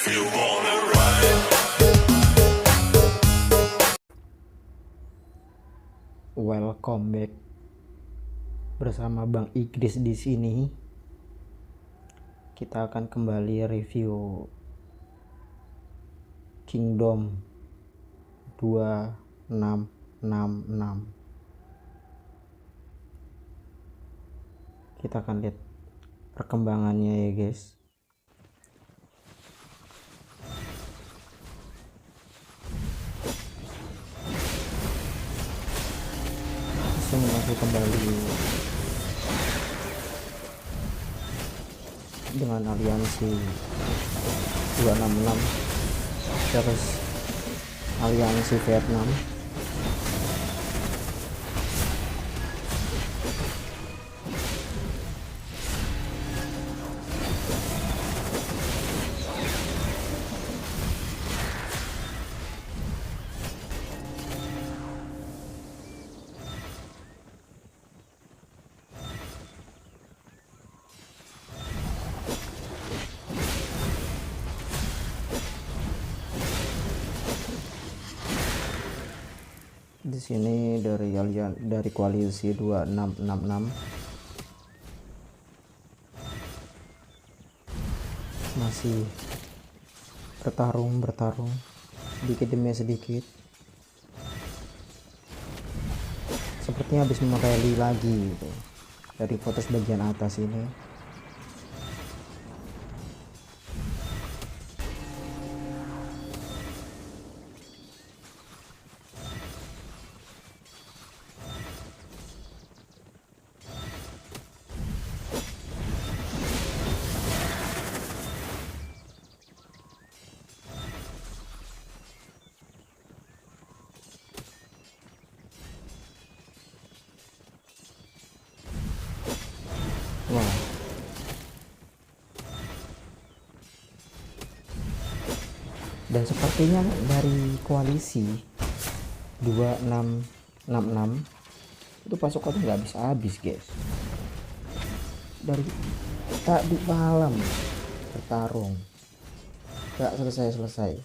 Welcome back bersama Bang Igris di sini. Kita akan kembali review Kingdom 2666. Kita akan lihat perkembangannya ya guys. Masih kembali dengan aliansi 266 terus aliansi Vietnam. Di sini dari koalisi 2666 masih bertarung sedikit demi sedikit. Sepertinya habis merally lagi gitu. Dari foto bagian atas ini wah, dan sepertinya dari koalisi 2666 itu pasukannya nggak habis guys. Dari tadi malam bertarung nggak selesai.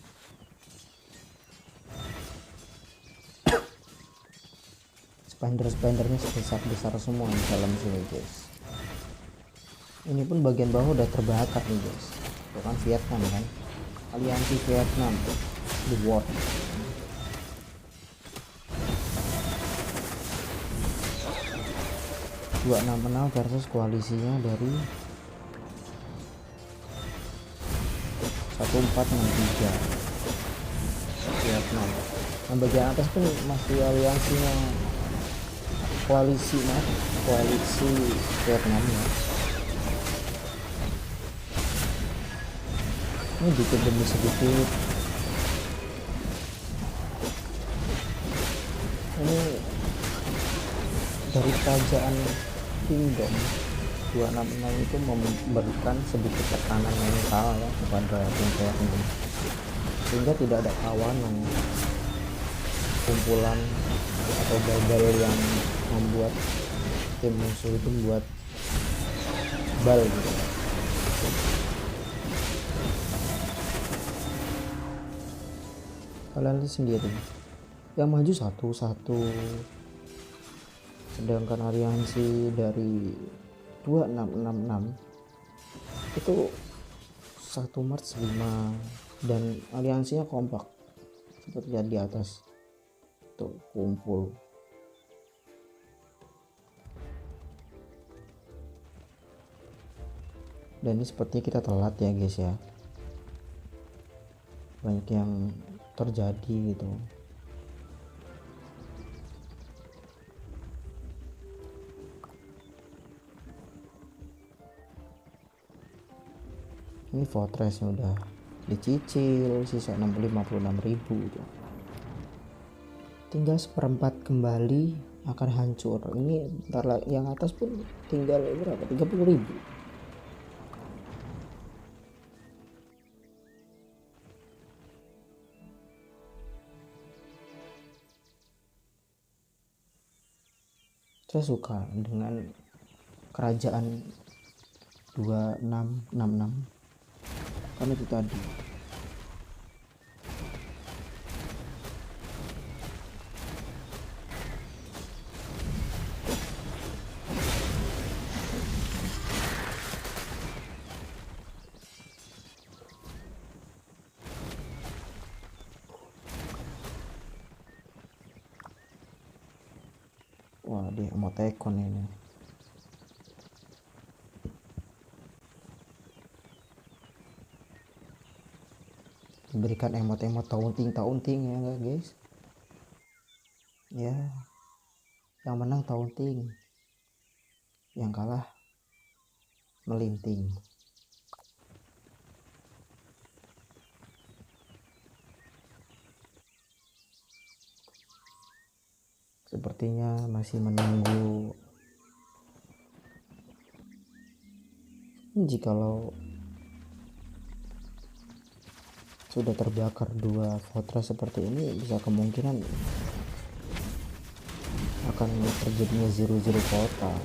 Spender-spendernya besar semua di dalam sini guys. Ini pun bagian bawah udah terbakar nih guys. Itu kan Vietnam kan, aliansi Vietnam the world. (266) versus koalisinya dari 1463 Vietnam. Yang bagian atas pun masih aliansinya koalisi Vietnam ya. Ini dikit demi sedikit. Ini dari kerajaan Kingdom 266 itu memberikan sedikit tekanan mental ya kepada tim Vietnam, sehingga tidak ada kawanan kumpulan atau bal yang membuat tim musuh itu membuat bal gitu. Kalian lihat sendiri, yang maju satu-satu, sedangkan aliansi dari 2666 itu 1 Maret 5 dan aliansinya kompak seperti lihat di atas tuh, kumpul. Dan ini sepertinya kita telat ya guys ya, banyak yang terjadi gitu. Ini fortressnya udah dicicil, sisa 56.000 gitu. Tinggal 1/4 kembali akan hancur. Ini bentar lagi yang atas pun tinggal berapa? 30.000. Saya suka dengan kerajaan 2666 karena itu tadi Wah, dia emoticon ini. Berikan emot-emot taunting ya enggak guys? Ya, yang menang taunting, yang kalah melinting. Sepertinya masih menunggu. Jikalau sudah terbakar 2 fortress seperti ini, bisa kemungkinan akan terjadinya zero total.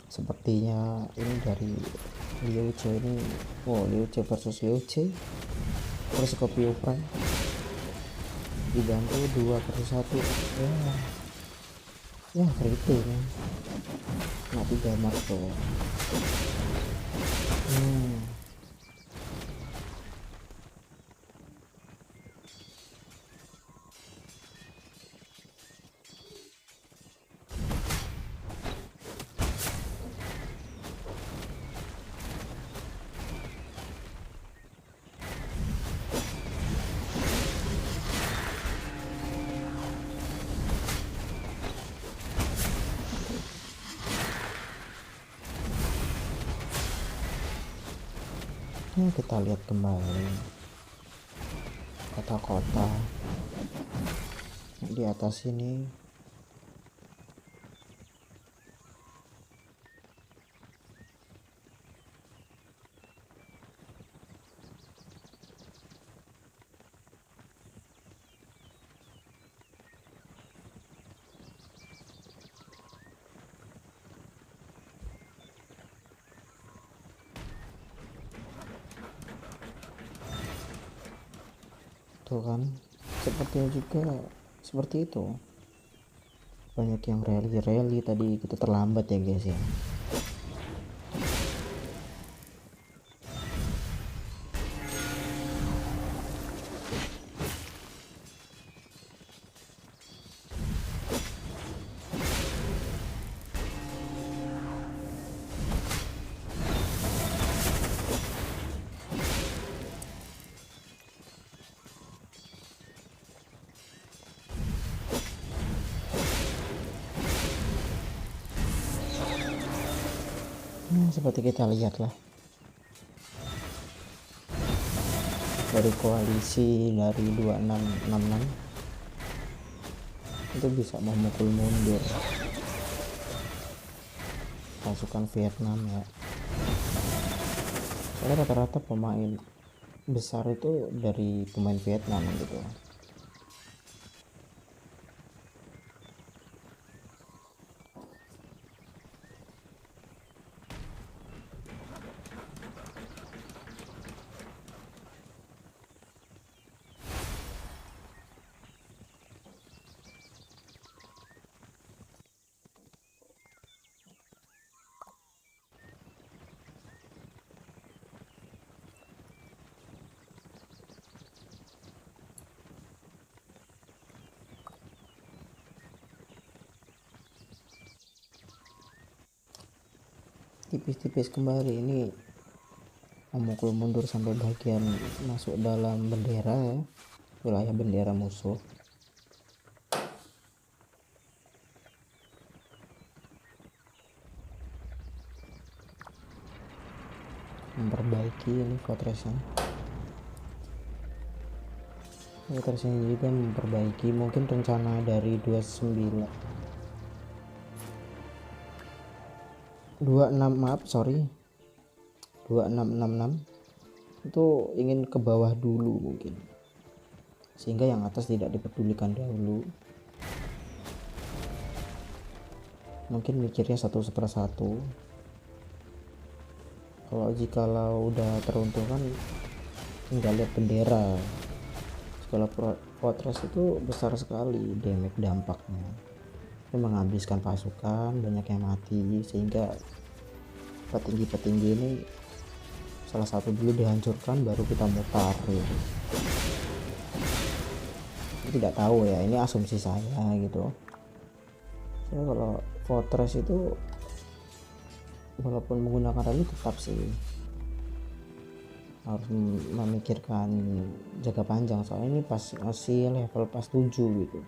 Sepertinya ini dari Liu Ce ini. Oh, Liu Ce versus Liu Ce terus Scorpio Prime dibantu 2 versus 1. Ya kritik kan, mati gamat tuh. Kita lihat kembali kota-kota di atas ini. Tuh kan, sepertinya juga seperti itu. Banyak yang rally tadi, kita terlambat ya guys ya. Seperti kita lihat lah, dari koalisi dari 2666 itu bisa memukul mundur pasukan Vietnam ya. Soalnya rata-rata pemain besar itu dari pemain Vietnam gitu. Tipis-tipis kembali ini, memukul mundur sampai bagian masuk dalam bendera ya, wilayah bendera musuh. Memperbaiki ini fortressnya juga memperbaiki. Mungkin rencana dari 26 2666 itu ingin ke bawah dulu mungkin, sehingga yang atas tidak dipedulikan dahulu. mungkin mikirnya 1/1. Jikalau udah teruntukan tinggal lihat bendera. Skala fortress itu besar sekali damage dampaknya, itu menghabiskan pasukan, banyak yang mati, sehingga petinggi-petinggi ini salah satu dulu dihancurkan baru kita mutar gitu. Saya tidak tahu ya, ini asumsi saya gitu. Saya kalau fortress itu walaupun menggunakan rally tetap sih harus memikirkan jangka panjang, soalnya ini masih level pas 7 gitu,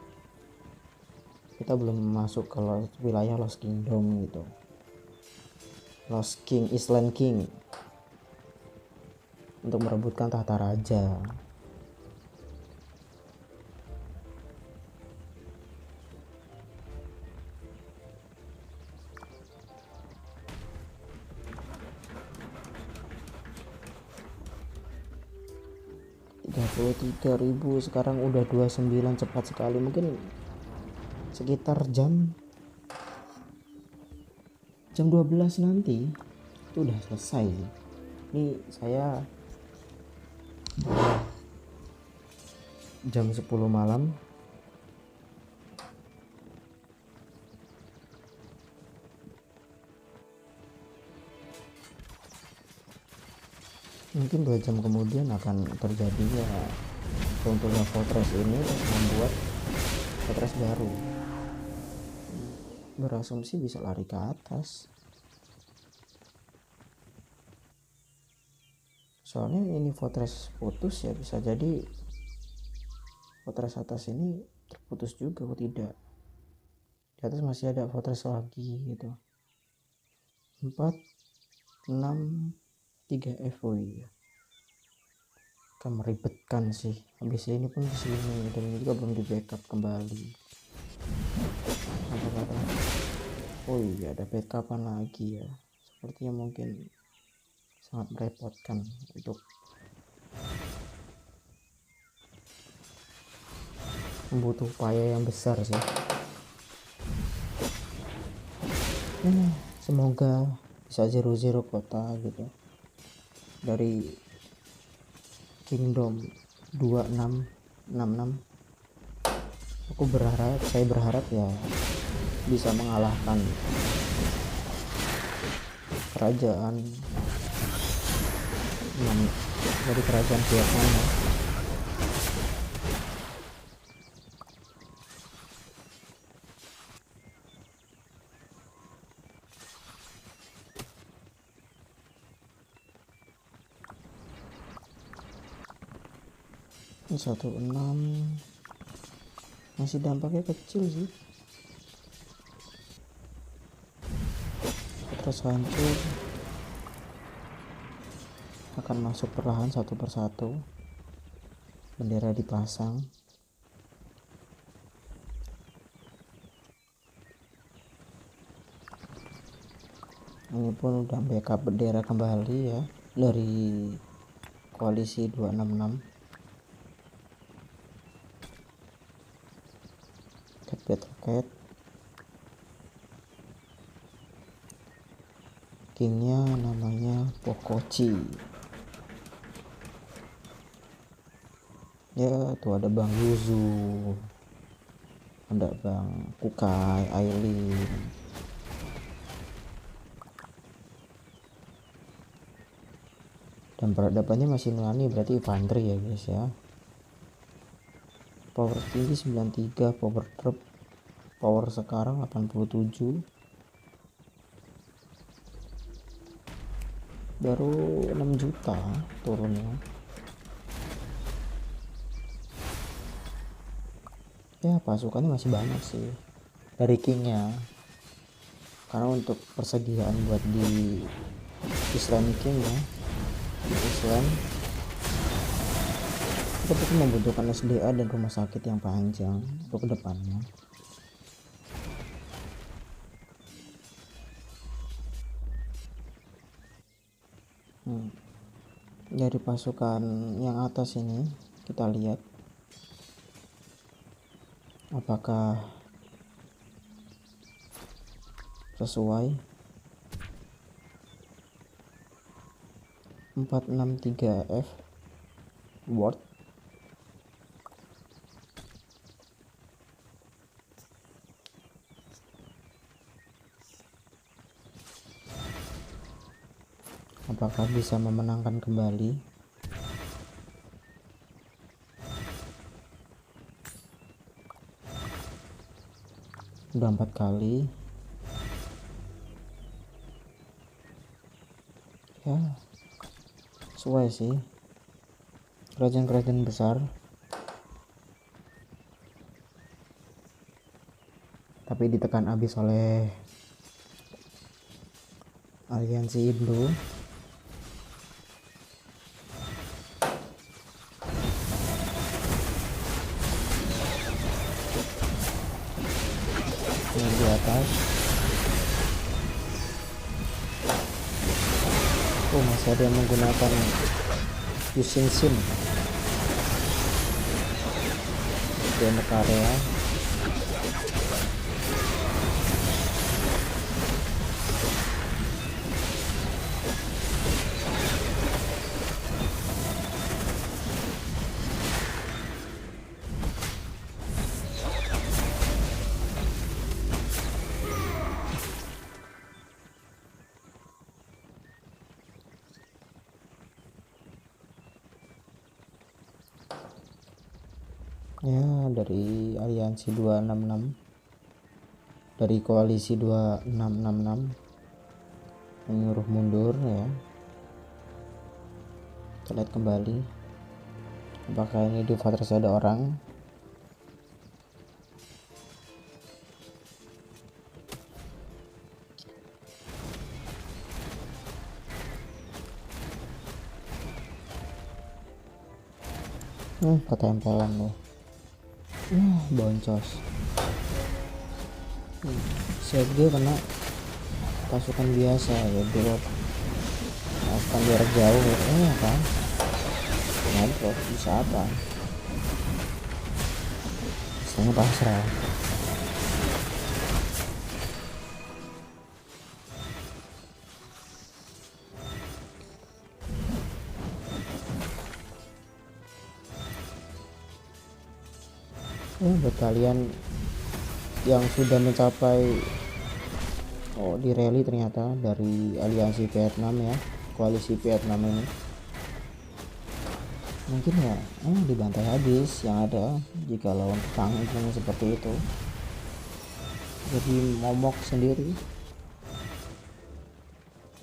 kita belum masuk ke wilayah Lost Kingdom gitu, Lost King, Island King, untuk merebutkan tahta raja. Ribu sekarang udah 29, cepat sekali. Mungkin sekitar jam 12 nanti itu udah selesai. Ini saya jam 10 malam. Mungkin 2 jam kemudian akan terjadi ya runtuhnya fortress ini, terus membuat fortress baru. Berasumsi bisa lari ke atas, soalnya ini fortress putus ya, bisa jadi fortress atas ini terputus juga atau tidak. Di atas masih ada fortress lagi gitu. 4, 6, 3 FOI ya. Kan meribetkan sih. Habis ini pun kesini dan juga belum di backup kembali. Apa-apa. Oh iya, ada backupan lagi ya. Sepertinya mungkin sangat merepotkan untuk membutuh upaya yang besar sih. Semoga bisa 0-0 kota gitu dari Kingdom 2666. Saya berharap ya bisa mengalahkan kerajaan dari kerajaan Vietnam. Ini 16 masih dampaknya kecil sih, terus hancur, akan masuk perlahan satu persatu, bendera dipasang. Ini pun udah backup bendera kembali ya dari koalisi 266. Roket kingnya namanya Pokochi ya. Tuh ada Bang Yuzu, ada Bang Kukai, Aileen, dan peradabannya masih nurani, berarti infanteri ya guys ya. Power tinggi 93, power drop power sekarang 87, baru 6 juta turunnya ya. Pasukannya masih banyak sih dari kingnya, karena untuk persediaan buat di Island King ya, di Island itu membutuhkan SDA dan rumah sakit yang panjang untuk kedepannya. Dari pasukan yang atas ini kita lihat apakah sesuai 463F Word. Apakah bisa memenangkan kembali? Udah 4 kali ya, sesuai sih, kerajaan-kerajaan besar, tapi ditekan habis oleh aliansi Indo. Yang di atas, masih ada yang menggunakan using sim di area. Ya, dari aliansi 266, dari koalisi 2666 menyuruh mundur ya. Kita lihat kembali apakah ini di Fortress ada orang. Ketempelan loh. Boncos. CFG kena pasukan biasa ya, drop pasukan jarak jauh ya kan, drop bisa apa, misalnya pasrah. Buat kalian yang sudah mencapai di rally ternyata dari aliansi Vietnam ya, koalisi Vietnam ini, mungkin ya dibantai habis yang ada jika lawan tanggung seperti itu, jadi momok sendiri,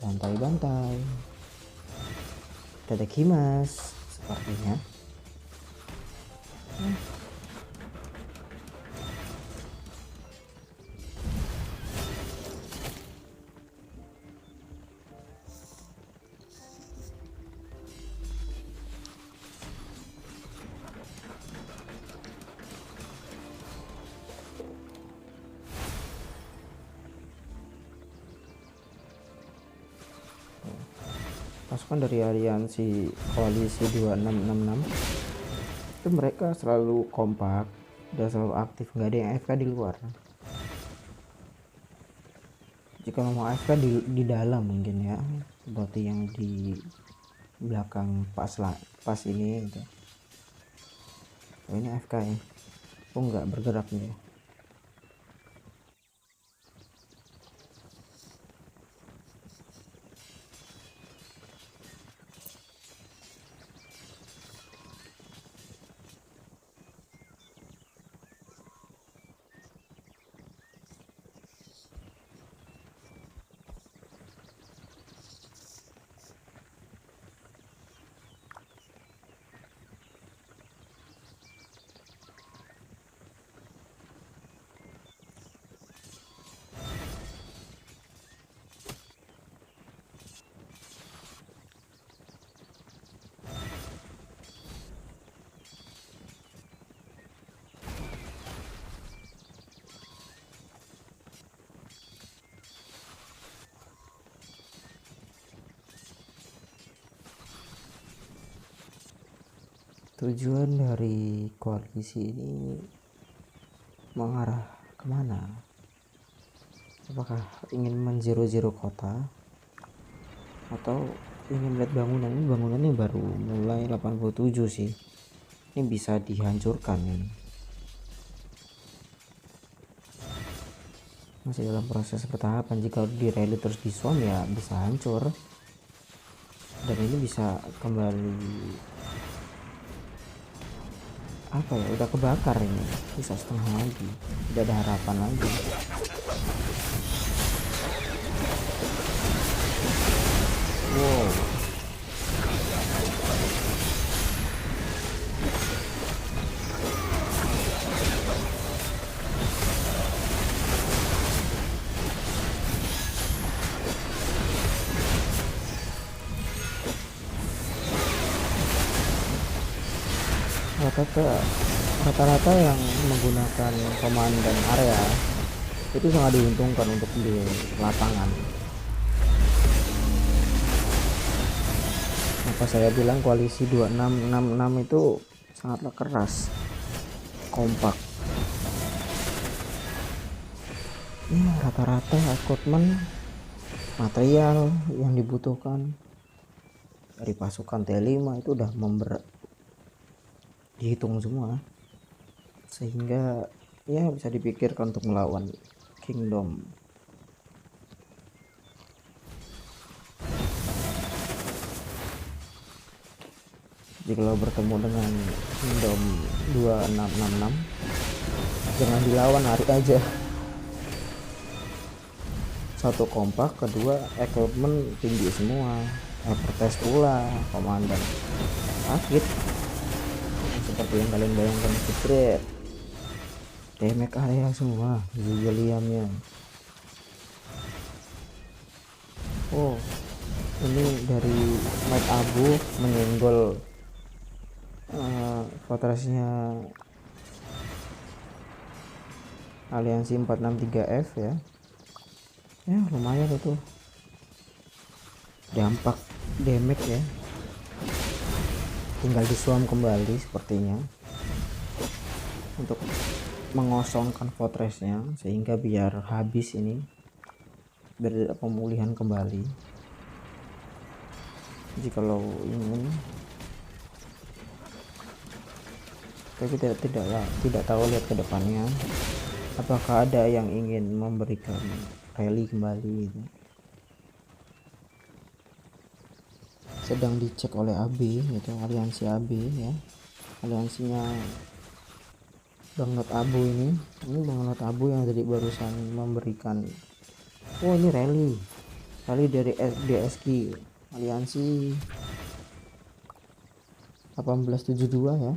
bantai-bantai, tadakimasu sepertinya. Pasukan dari aliansi koalisi 2666 itu mereka selalu kompak dan selalu aktif, nggak ada yang AFK di luar. Jika ngomong AFK di dalam mungkin ya, seperti yang di belakang pas ini gitu. Ini AFK ya, nggak bergerak nih. Tujuan dari koalisi ini mengarah kemana? Apakah ingin men-zero kota atau ingin lihat bangunan ini? Bangunannya baru mulai 87 sih, ini bisa dihancurkan ini, masih dalam proses pertahapan. Jika di rally terus di swarm ya bisa hancur, dan ini bisa kembali apa ya, udah kebakar ini, bisa setengah lagi, tidak ada harapan lagi. Wow, rata-rata yang menggunakan komandan area itu sangat diuntungkan untuk di lapangan. Maka saya bilang koalisi 2666 itu sangatlah keras, kompak. Ya, rata-rata equipment material yang dibutuhkan dari pasukan T5 itu udah dihitung semua, sehingga ya bisa dipikirkan untuk melawan Kingdom. Jika lo bertemu dengan Kingdom 2666, jangan dilawan, lari aja. Satu, kompak, kedua equipment tinggi semua, hypertest pula, komandan sakit seperti yang kalian bayangkan. Secret damage area semua juga liamnya. Oh, ini dari Mike Abu menyenggol fortressnya aliansi 463F ya. Ya lumayan itu dampak damage ya, tinggal disuam kembali sepertinya untuk mengosongkan fortressnya, sehingga biar habis ini, biar pemulihan kembali. Jika lo ingin, tapi tidak tahu lihat ke depannya apakah ada yang ingin memberikan rally kembali gitu. Sedang dicek oleh AB itu, aliansi AB ya, aliansinya Bang Not Abu ini Bang Not Abu yang tadi barusan memberikan, oh ini rally dari DSK aliansi 1872 ya,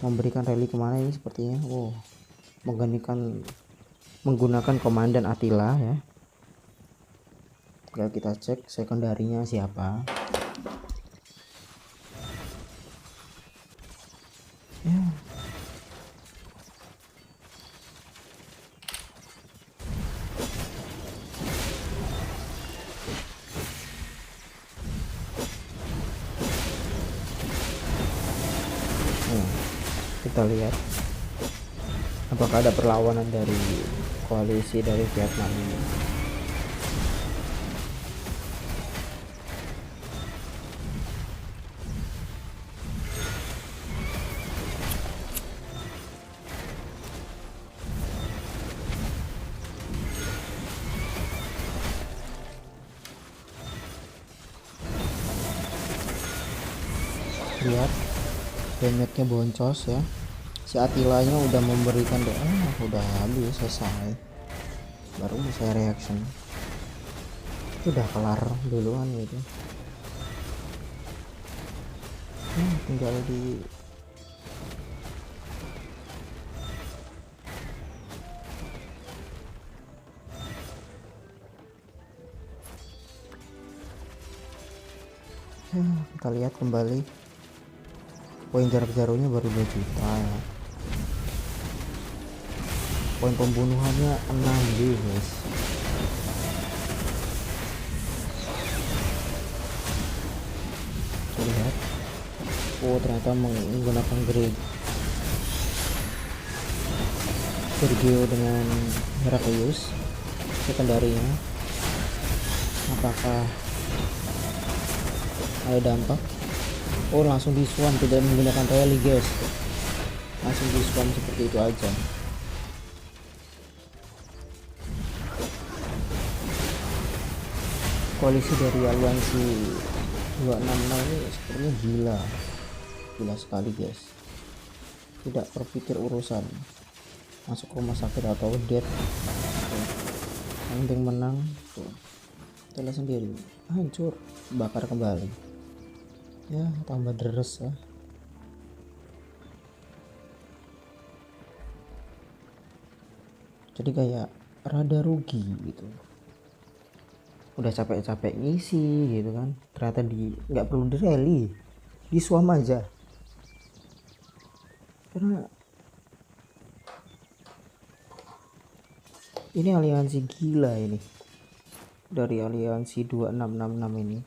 memberikan rally kemana ini sepertinya. Oh, menggunakan komandan Attila ya. Tinggal kita cek sekundarinya siapa ya. Kita lihat apakah ada perlawanan dari koalisi dari Vietnam ini. Lihat damage-nya boncos ya. Si Attilanya udah memberikan udah habis, selesai, baru saya reaction. Itu udah kelar duluan gitu. Tinggal di kita lihat kembali poin jarak jauhnya baru 2 juta ya. Poin pembunuhannya 6 guys. Lihat, oh ternyata menggunakan Grigio dengan Heraclius. sekundarinya, apakah ada dampak? Oh, langsung di swarm, tidak menggunakan rally guys, langsung di swarm seperti itu aja. Koalisi dari aliansi 266 ini sepertinya gila sekali guys, tidak berpikir urusan masuk rumah sakit atau dead, yang penting menang tuh. Kita lihat sendiri, hancur, bakar kembali ya, tambah deres ya. Jadi kayak rada rugi gitu, udah capek-capek ngisi gitu kan, ternyata nggak perlu di rally, di swam aja. Karena ini aliansi gila ini, dari aliansi 2666 ini,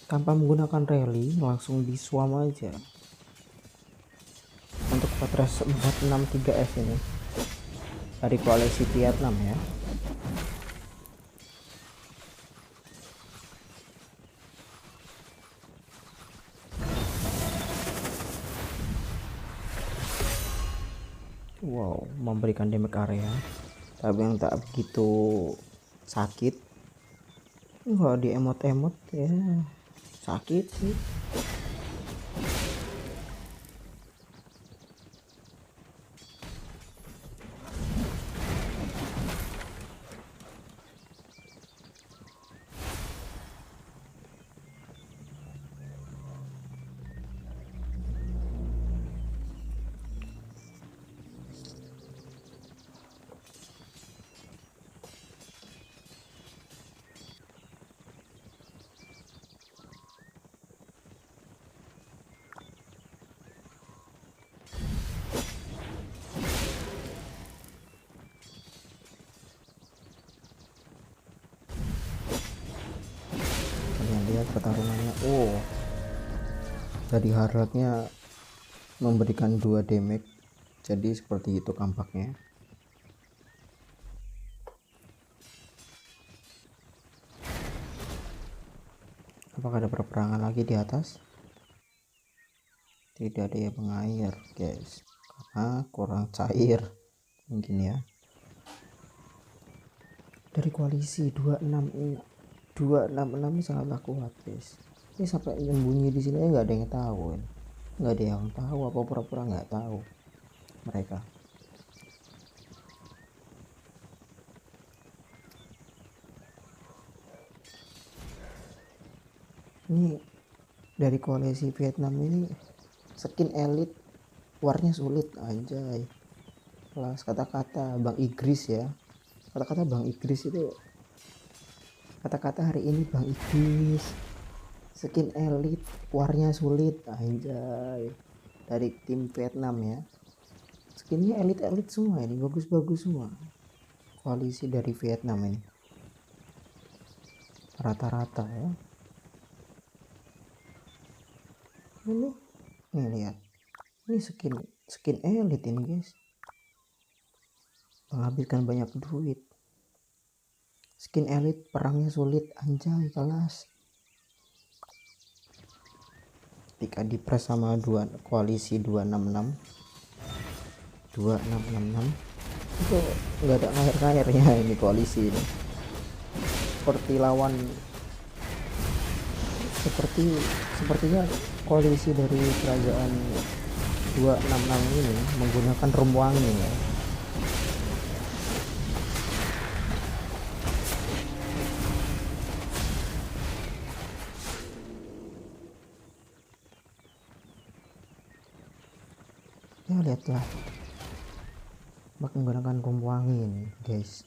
tanpa menggunakan rally langsung di swam aja untuk Fortress 463F ini dari koalisi Vietnam ya. Wow, memberikan damage area tapi yang tak begitu sakit. Kalau di emot-emot ya sakit sih. Lihat pertarungannya, oh dari hardnya memberikan 2 damage, jadi seperti itu tampaknya. Apakah ada perperangan lagi di atas? Tidak ada yang mengair guys, karena kurang cair mungkin ya. Dari koalisi 266 sangatlah kuat guys. Ini sampai nyembunyi di sini nggak ada yang tahu, nggak ada yang tahu apa pura-pura nggak tahu mereka. Ini dari koalisi Vietnam ini skin elite warnya sulit anjay. Kelas kata-kata Bang Igris ya, kata-kata Bang Igris itu, kata-kata hari ini Bang Igris, skin elite warnya sulit anjay, dari tim Vietnam ya. Skinnya elite semua ini, bagus-bagus semua koalisi dari Vietnam ini, rata-rata ya. Ini lihat, ini skin elite ini guys, menghabiskan banyak duit. Skin elite perangnya sulit anjay, kelas. Ketika dipres sama koalisi 266 itu nggak ada air-airnya ini koalisi ini. Sepertinya koalisi dari kerajaan 266 ini menggunakan rum wangi ya. Ya lihatlah, menggunakan rum wangi ini guys.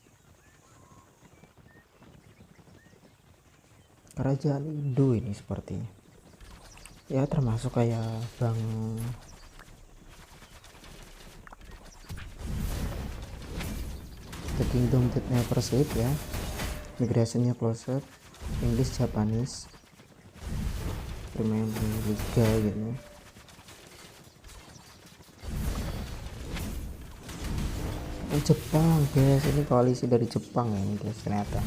Kerajaan Indo ini sepertinya ya, termasuk kayak Bang The Kingdom That Never Sleep ya, migrasinya closer, English Japanese, bermain di liga gitu. Jepang guys, ini koalisi dari Jepang ini guys ternyata.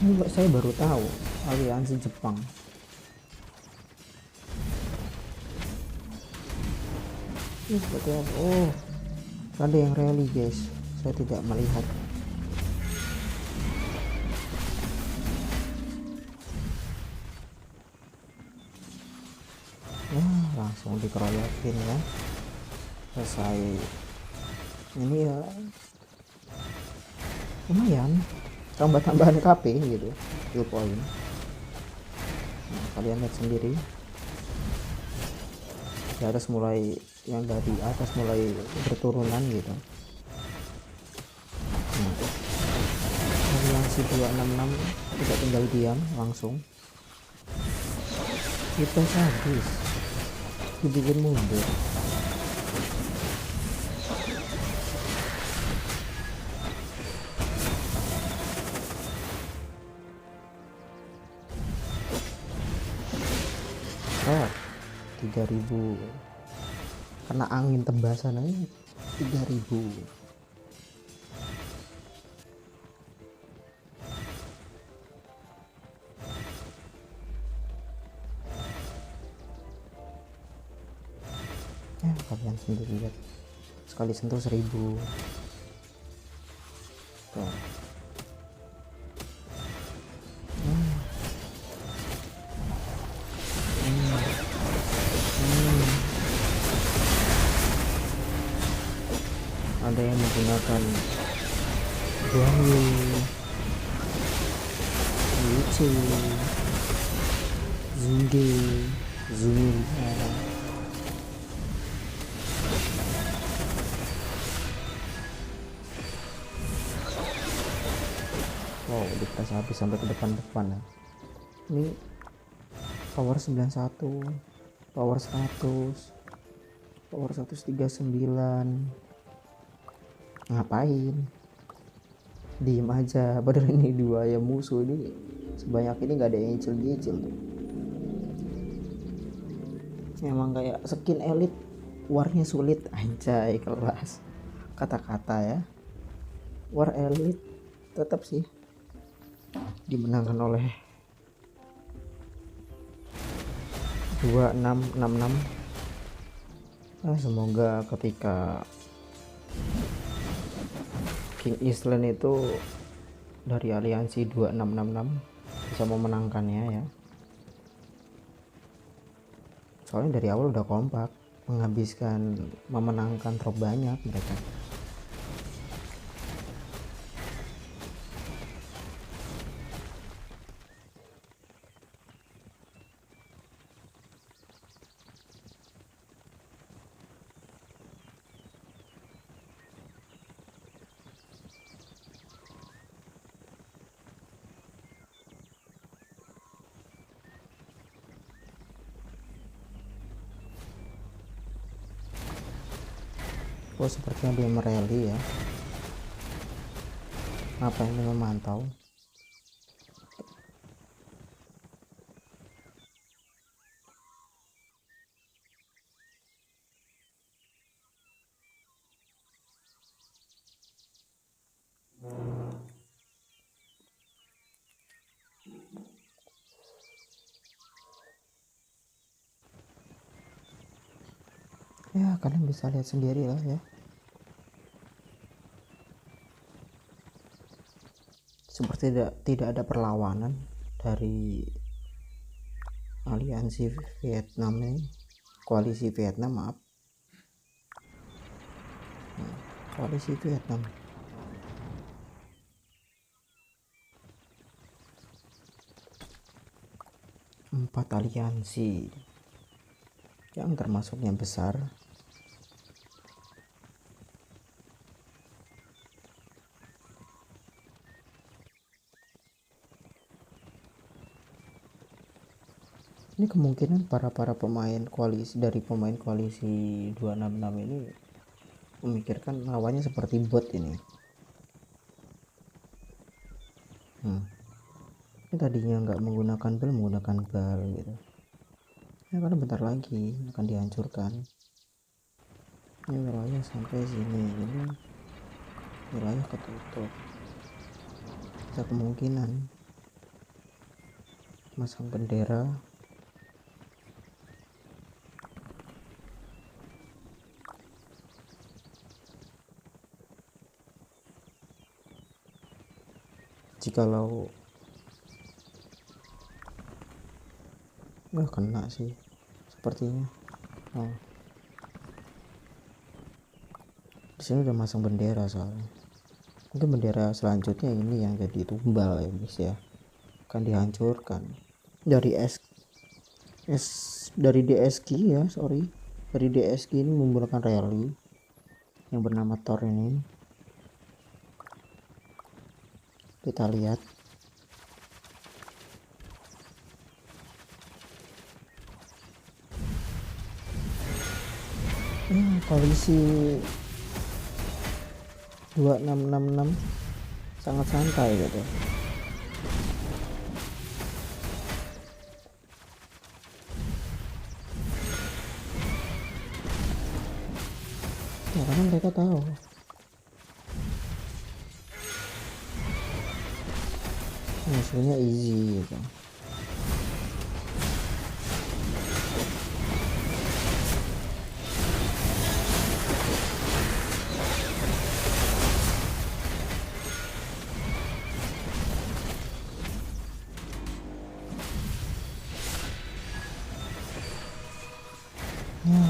Ini saya baru tahu aliansi Jepang. Ini seperti apa? Oh, ada yang rally guys, saya tidak melihat. Langsung dikeroyokin ya, selesai. Ini ya lumayan tambah-tambahan KP gitu, skill point. Nah, kalian lihat sendiri di atas mulai, yang dari atas mulai berturunan gitu. Nah, aliansi 266 kita tinggal diam, langsung kita habis dibikin mundur. Oh, 3000 kena angin tembasan aja 3000. Ya kalian sendiri lihat, sekali sentuh 1000. Tuh. Ada yang menggunakan Guanyu, Yuchi, Zunge, Zumi. Wow, diperas habis sampai ke depan-depan ya. Ini power 91, power 100, power 139. Ngapain? Diem aja. Padahal ini dua ya musuh ini sebanyak ini nggak ada yang nyicil tuh. Emang kayak skin elit warnya sulit, anjay kelas kata-kata ya. War elit tetap sih dimenangkan oleh 2666. Semoga ketika King Island itu dari aliansi 2666 bisa memenangkannya ya. Soalnya dari awal udah kompak, memenangkan trop banyak mereka. Oh, sepertinya dia merally ya. Apa ini memantau? Ya kalian bisa lihat sendiri lah ya, seperti tidak ada perlawanan dari aliansi Vietnam ini, koalisi Vietnam, maaf. Koalisi Vietnam. Empat aliansi yang termasuknya besar. Ini kemungkinan para pemain koalisi, dari pemain koalisi 266 ini memikirkan lawannya seperti bot ini. Ini tadinya nggak menggunakan bal, menggunakan bal gitu ya, karena bentar lagi akan dihancurkan. ini wilayah sampai sini, jadi wilayah ketutup. Ada kemungkinan masang bendera jikalau nggak kena sih sepertinya. Oh, di sini udah masang bendera soalnya. Mungkin bendera selanjutnya ini yang jadi tumbal ya guys ya, akan dihancurkan dari dari DSG ya, dari DSG ini menggunakan rally yang bernama Thor ini. Kita lihat koalisi 2666 sangat santai gitu. Ya, karena mereka tahu musuhnya easy gitu. Ya,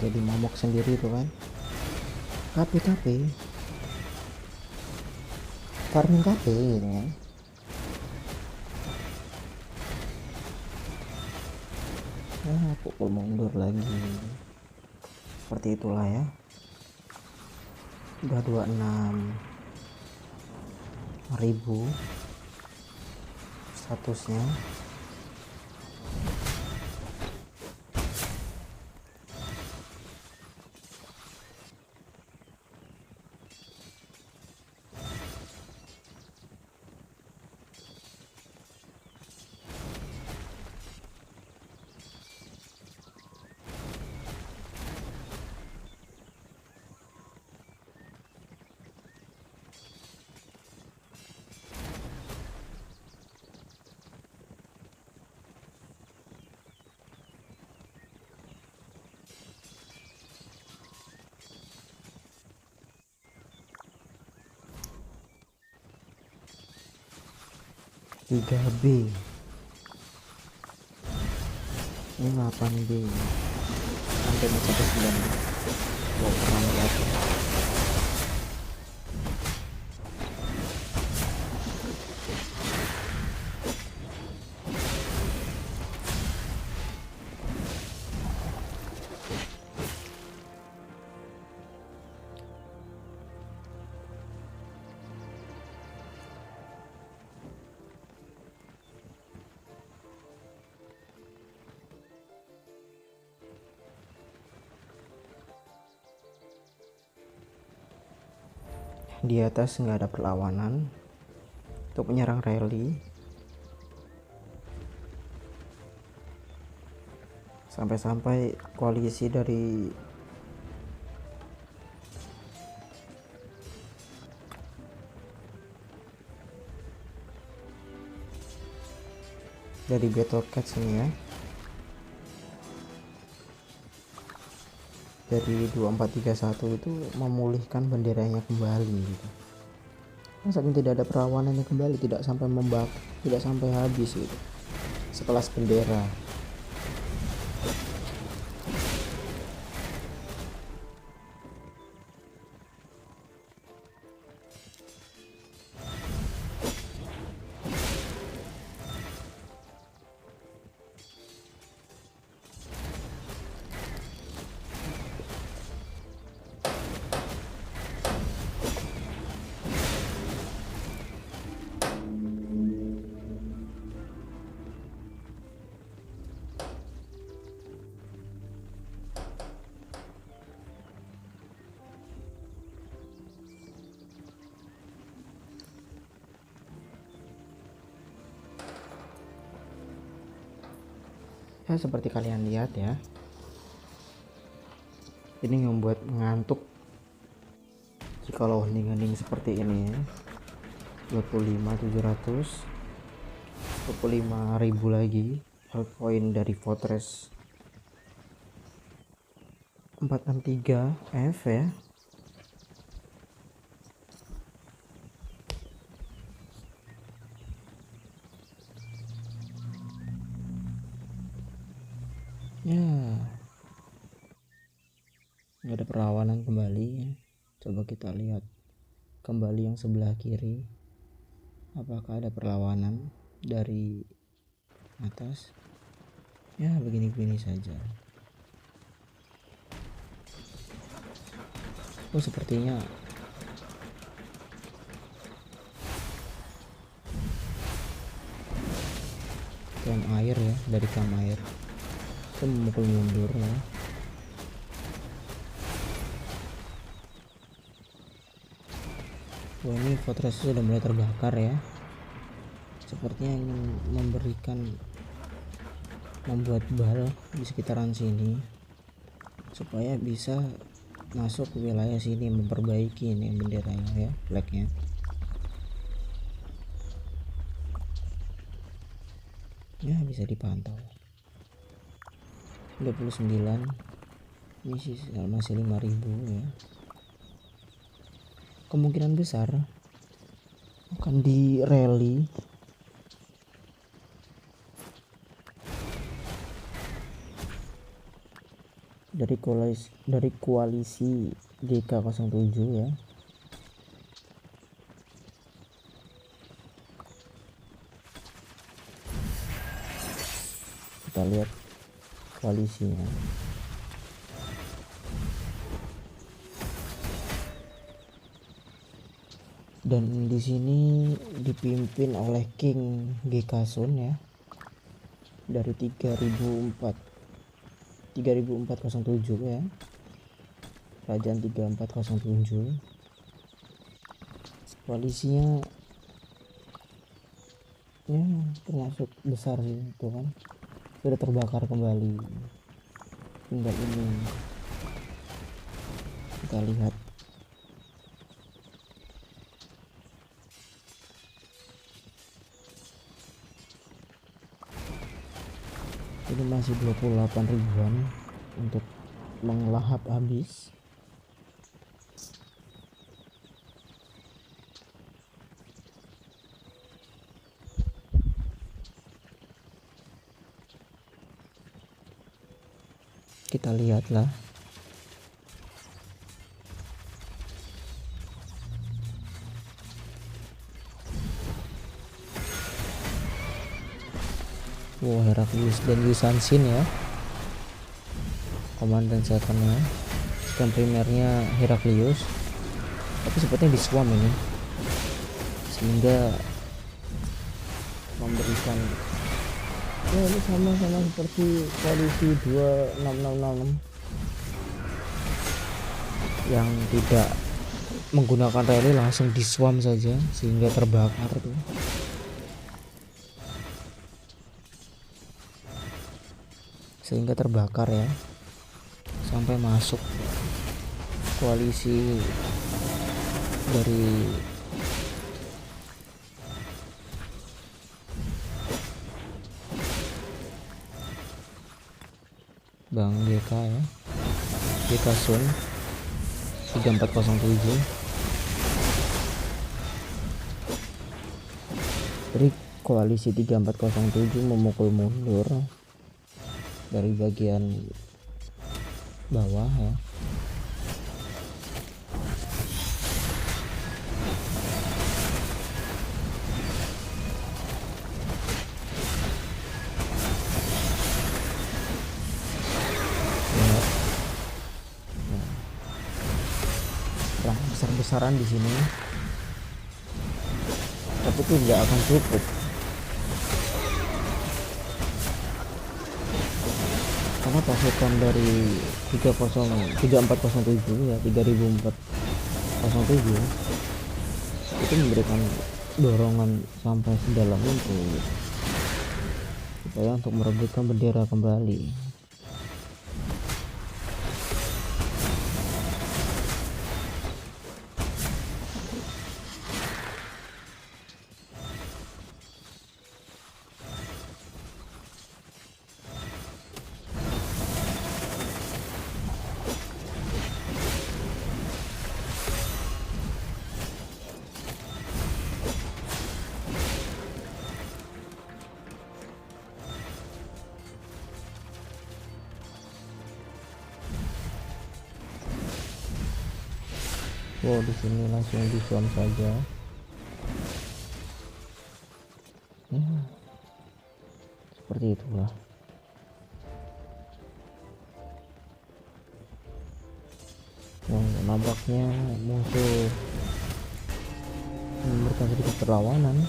jadi momok sendiri tuh kan. Tapi farming KP gitu kan. Pukul mundur lagi. Seperti itulah ya. Udah 26.000 statusnya. Tiga B ini 8B sampai mencapai 9. Wow, pernah melihat ya. Di atas nggak ada perlawanan untuk menyerang rally. Sampai-sampai koalisi dari Battle Cats ini ya, dari 2431 itu memulihkan benderanya kembali gitu. Saat tidak ada perlawanannya kembali, tidak sampai habis gitu. Sekelas bendera. Ya seperti kalian lihat ya, Ini membuat ngantuk jikalau hening-hening seperti ini ya. 25.700, 25.000 lagi health point dari Fortress 463 F ya. Ada perlawanan kembali ya. Coba kita lihat kembali yang sebelah kiri, apakah ada perlawanan dari atas. Ya begini-begini saja. Sepertinya kam air ya, dari kam air itu memukul mundur ya. Ini Fortress sudah mulai terbakar ya. Sepertinya ingin membuat bal di sekitaran sini supaya bisa masuk ke wilayah sini, memperbaiki ini benderanya ya, flagnya. Ya bisa dipantau 29, ini sih masih 5.000 ya. Kemungkinan besar akan di rally dari koalisi GK07 ya. Kita lihat koalisinya. Dan di sini dipimpin oleh King Gekasun ya, dari 3407 ya, Kerajaan 3407. Koalisinya ya termasuk besar sih itu kan, sudah terbakar kembali. Tinggal ini kita lihat. Ini masih 28 ribuan untuk mengelahap habis. Kita lihatlah. Heraklius dan Yusansin ya, komandan secondnya. Sistem primernya Heraklius, tapi sepertinya diswam ini, sehingga memberikan ya ini sama-sama seperti koalisi 2666 yang tidak menggunakan rally, langsung diswam saja sehingga terbakar tuh. Sehingga terbakar ya, sampai masuk koalisi dari Bang GK ya, Gekasun 3407. Dari koalisi 3407 memukul mundur dari bagian bawah ya. Perang besar-besaran di sini, tapi itu tidak akan cukup. Karena pasukan dari 3407 ya, 3407 itu memberikan dorongan sampai sedalam itu supaya untuk merebutkan bendera kembali. Wow, di sini langsung di zoom saja ya, seperti itulah. Wow, nampaknya musuh memberikan sedikit perlawanan.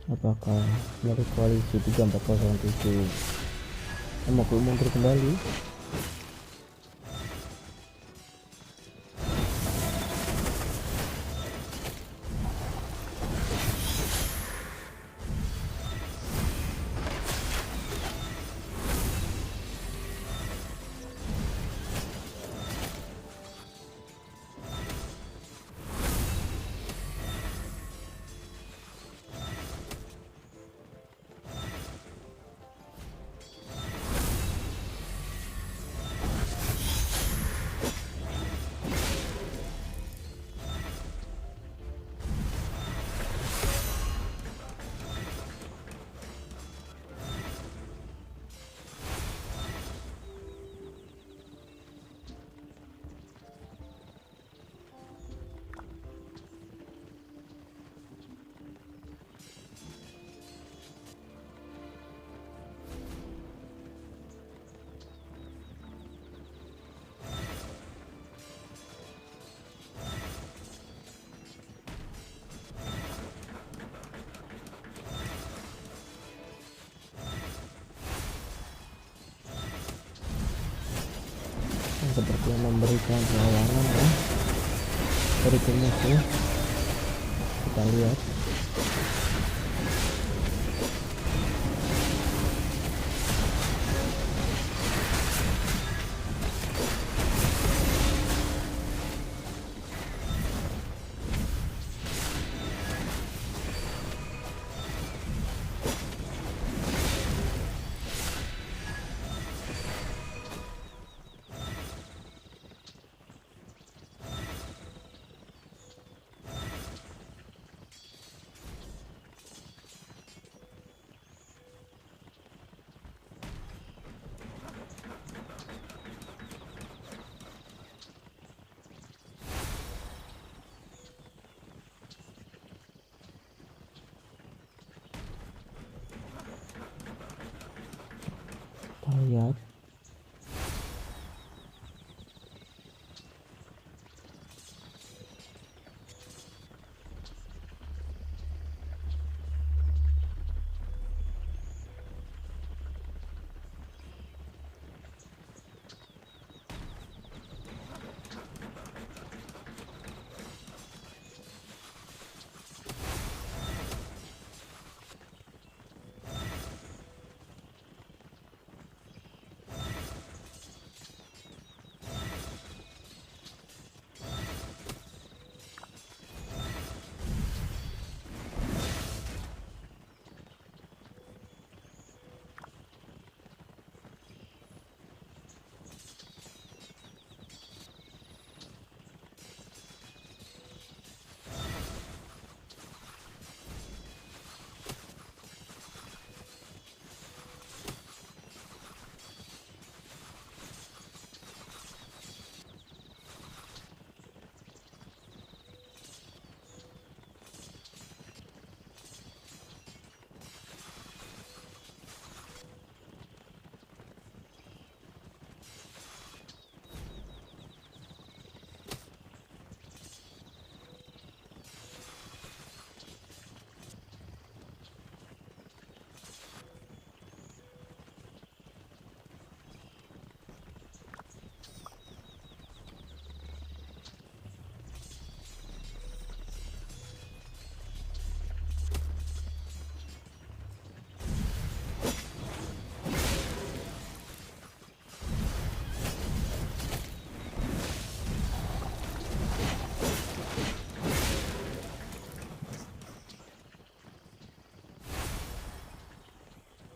Apakah dari koalisi 3407 mau mundur kembali? Seperti yang memberikan perlawanan ya dari tim musuh. Kita lihat lihat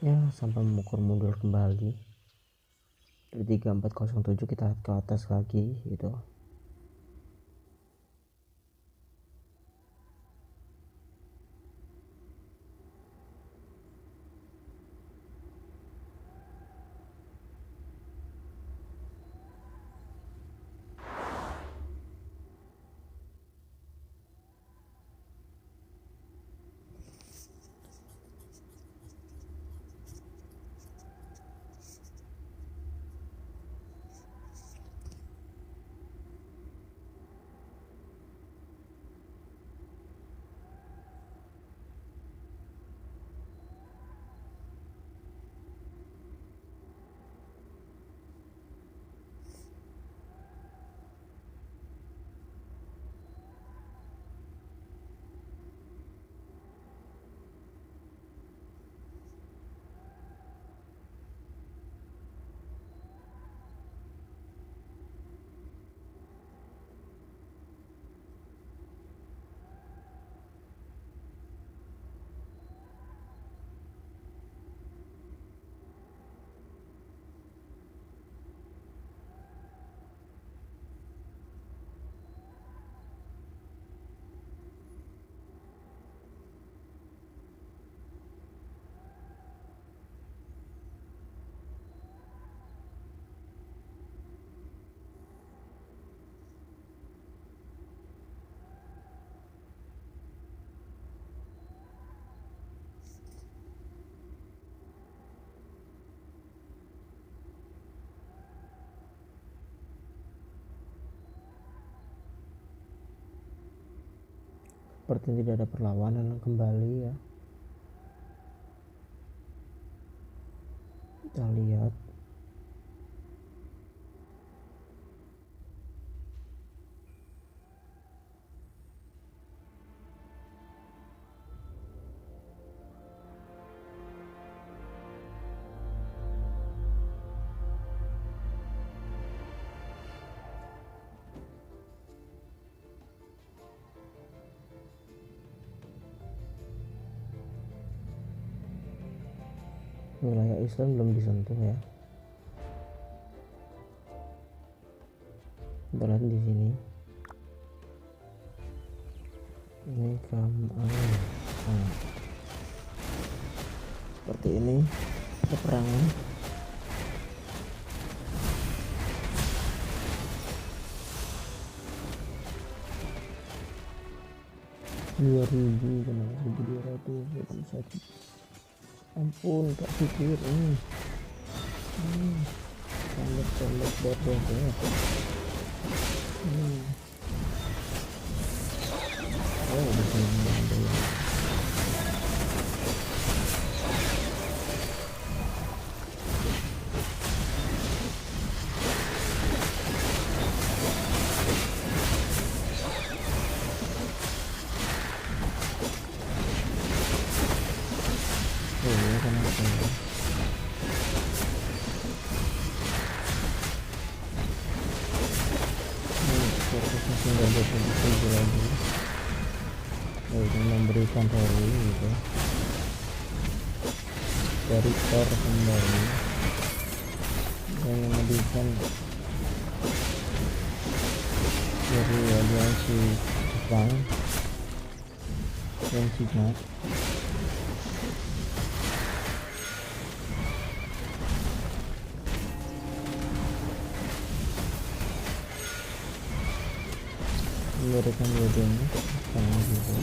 ya sampai mengukur mundur kembali dari 3407 kita ke atas lagi gitu. seperti tidak ada perlawanan kembali ya. Kita lihat wilayah Islam belum disentuh ya. Kita lihat di sini. Ini seperti ini peperangan. Dua ribu, 1.221. Ampun Kak Fikir ini. Tembak berdeh. Oh, di sini ada ya. Oh, ya kenapa ya? Tinggal 27 lagi. Memberikan rally gitu dari Thor kembali dan memberikan dari aliansi Jepang dan Cina. Memberikan dua-duanya sama gitu.